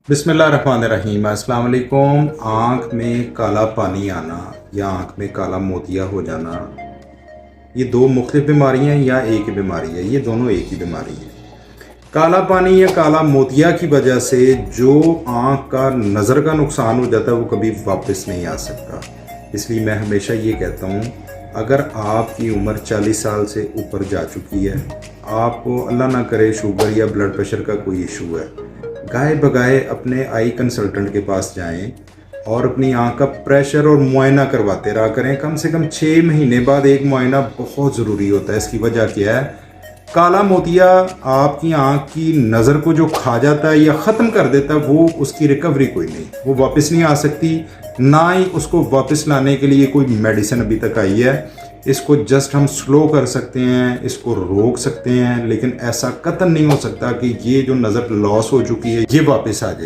بسم اللہ الرحمن الرحیم۔ السلام علیکم۔ آنکھ میں کالا پانی آنا یا آنکھ میں کالا موتیا ہو جانا، یہ دو مختلف بیماریاں ہیں یا ایک ہی بیماری ہے؟ یہ دونوں ایک ہی بیماری ہے۔ کالا پانی یا کالا موتیا کی وجہ سے جو آنکھ کا نظر کا نقصان ہو جاتا ہے وہ کبھی واپس نہیں آ سکتا۔ اس لیے میں ہمیشہ یہ کہتا ہوں، اگر آپ کی عمر 40 سال سے اوپر جا چکی ہے، آپ کو اللہ نہ کرے شوگر یا بلڈ پریشر کا کوئی ایشو ہے، گائے بگائے اپنے آئی کنسلٹنٹ کے پاس جائیں اور اپنی آنکھ کا پریشر اور معائنہ کرواتے رہا کریں۔ کم سے کم 6 مہینے بعد ایک معائنہ بہت ضروری ہوتا ہے۔ اس کی وجہ کیا ہے؟ کالا موتیا آپ کی آنکھ کی نظر کو جو کھا جاتا ہے یا ختم کر دیتا ہے، وہ اس کی ریکوری کوئی نہیں، وہ واپس نہیں آ سکتی، نہ ہی اس کو واپس لانے کے لیے کوئی میڈیسن ابھی تک آئی ہے۔ اس کو جسٹ ہم سلو کر سکتے ہیں، اس کو روک سکتے ہیں، لیکن ایسا قطعاً نہیں ہو سکتا کہ یہ جو نظر لاس ہو چکی ہے یہ واپس آ جائے۔